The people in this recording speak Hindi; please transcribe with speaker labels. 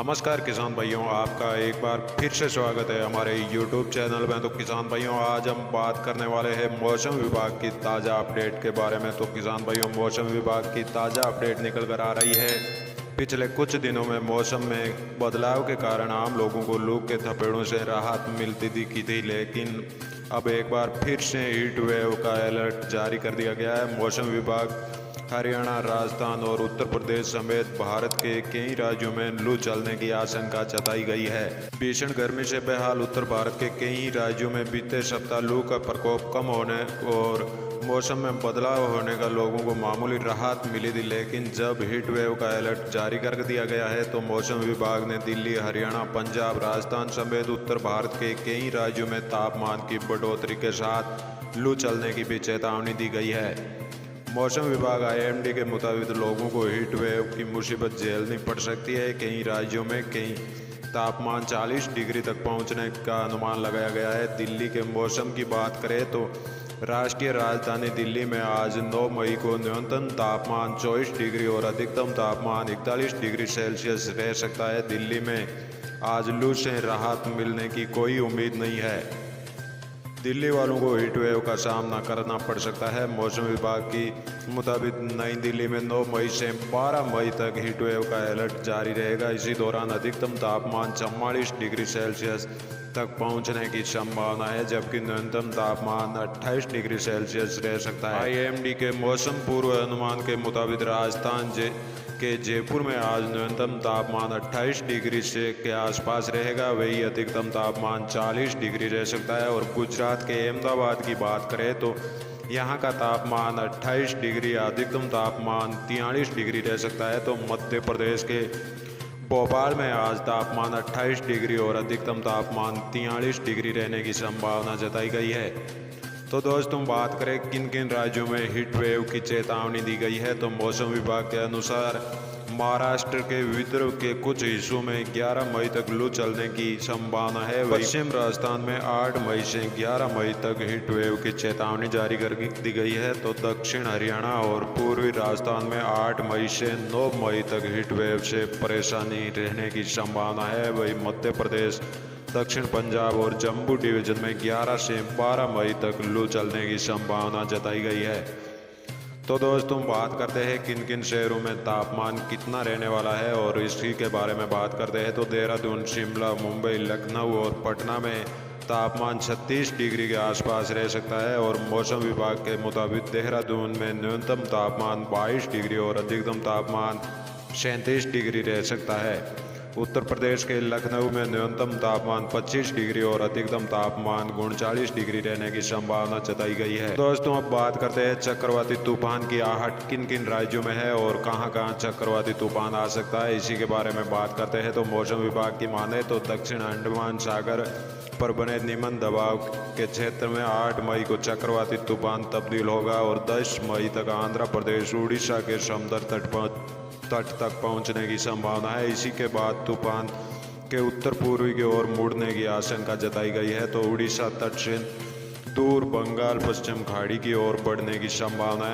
Speaker 1: नमस्कार किसान भाइयों, आपका एक बार फिर से स्वागत है हमारे YouTube चैनल में। तो किसान भाइयों, आज हम बात करने वाले हैं मौसम विभाग की ताज़ा अपडेट के बारे में। तो किसान भाइयों, मौसम विभाग की ताज़ा अपडेट निकल कर आ रही है। पिछले कुछ दिनों में मौसम में बदलाव के कारण आम लोगों को लू के थपेड़ों से राहत मिलती दिखी थी, लेकिन अब एक बार फिर से हीट वेव का अलर्ट जारी कर दिया गया है। मौसम विभाग हरियाणा, राजस्थान और उत्तर प्रदेश समेत भारत के कई राज्यों में लू चलने की आशंका जताई गई है। भीषण गर्मी से बेहाल उत्तर भारत के कई राज्यों में बीते सप्ताह लू का प्रकोप कम होने और मौसम में बदलाव होने का लोगों को मामूली राहत मिली थी, लेकिन जब हीट वेव का अलर्ट जारी कर दिया गया है तो मौसम विभाग ने दिल्ली, हरियाणा, पंजाब, राजस्थान समेत उत्तर भारत के कई राज्यों में तापमान की बढ़ोतरी के साथ लू चलने की भी चेतावनी दी गई है। मौसम विभाग IMD के मुताबिक लोगों को हीट वेव की मुसीबत झेलनी पड़ सकती है। कई राज्यों में कई तापमान 40 डिग्री तक पहुंचने का अनुमान लगाया गया है। दिल्ली के मौसम की बात करें तो राष्ट्रीय राजधानी दिल्ली में आज 9 मई को न्यूनतम तापमान 24 डिग्री और अधिकतम तापमान 41 डिग्री सेल्सियस रह सकता है। दिल्ली में आज लू से राहत मिलने की कोई उम्मीद नहीं है। दिल्ली वालों को हीट वेव का सामना करना पड़ सकता है। मौसम विभाग के मुताबिक नई दिल्ली में 9 मई से 12 मई तक हीट वेव का अलर्ट जारी रहेगा। इसी दौरान अधिकतम तापमान 44 डिग्री सेल्सियस तक पहुंचने की संभावना है, जबकि न्यूनतम तापमान 28 डिग्री सेल्सियस रह सकता है। IMD के मौसम पूर्व अनुमान के मुताबिक राजस्थान के जयपुर में आज न्यूनतम तापमान 28 डिग्री से के आसपास रहेगा, वही अधिकतम तापमान 40 डिग्री रह सकता है। और गुजरात के अहमदाबाद की बात करें तो यहाँ का तापमान 28 डिग्री, अधिकतम तापमान 43 डिग्री रह सकता है। तो मध्य प्रदेश के भोपाल में आज तापमान 28 डिग्री और अधिकतम तापमान 43 डिग्री रहने की संभावना जताई गई है। तो दोस्तों, बात करें किन किन राज्यों में हीट वेव की चेतावनी दी गई है, तो मौसम विभाग के अनुसार महाराष्ट्र के विदर्भ के कुछ हिस्सों में 11 मई तक लू चलने की संभावना है। पश्चिम राजस्थान में 8 मई से 11 मई तक हीट वेव की चेतावनी जारी कर दी गई है। तो दक्षिण हरियाणा और पूर्वी राजस्थान में 8 मई से 9 मई तक हीट वेव से परेशानी रहने की संभावना है। वही मध्य प्रदेश, दक्षिण पंजाब और जम्मू डिवीजन में 11 से 12 मई तक लू चलने की संभावना जताई गई है। तो दोस्तों, बात करते हैं किन किन शहरों में तापमान कितना रहने वाला है और इसी के बारे में बात करते हैं। तो देहरादून, शिमला, मुंबई, लखनऊ और पटना में तापमान 36 डिग्री के आसपास रह सकता है। और मौसम विभाग के मुताबिक देहरादून में न्यूनतम तापमान 22 डिग्री और अधिकतम तापमान 37 डिग्री रह सकता है। उत्तर प्रदेश के लखनऊ में न्यूनतम तापमान 25 डिग्री और अधिकतम तापमान 39 डिग्री रहने की संभावना जताई गई है। दोस्तों, अब बात करते हैं चक्रवाती तूफान की आहट किन किन राज्यों में है और कहां कहां चक्रवाती तूफान आ सकता है, इसी के बारे में बात करते हैं। तो मौसम विभाग की माने तो दक्षिण अंडमान सागर पर बने निम्न दबाव के क्षेत्र में 8 मई को चक्रवाती तूफान तब्दील होगा और 10 मई तक आंध्र प्रदेश, उड़ीसा के समुद्र तट तक पहुंचने की संभावना है। इसी के बाद तूफान के उत्तर पूर्वी की ओर मुड़ने की आशंका जताई गई है। तो उड़ीसा तट से दूर बंगाल पश्चिम खाड़ी की ओर बढ़ने की संभावना है।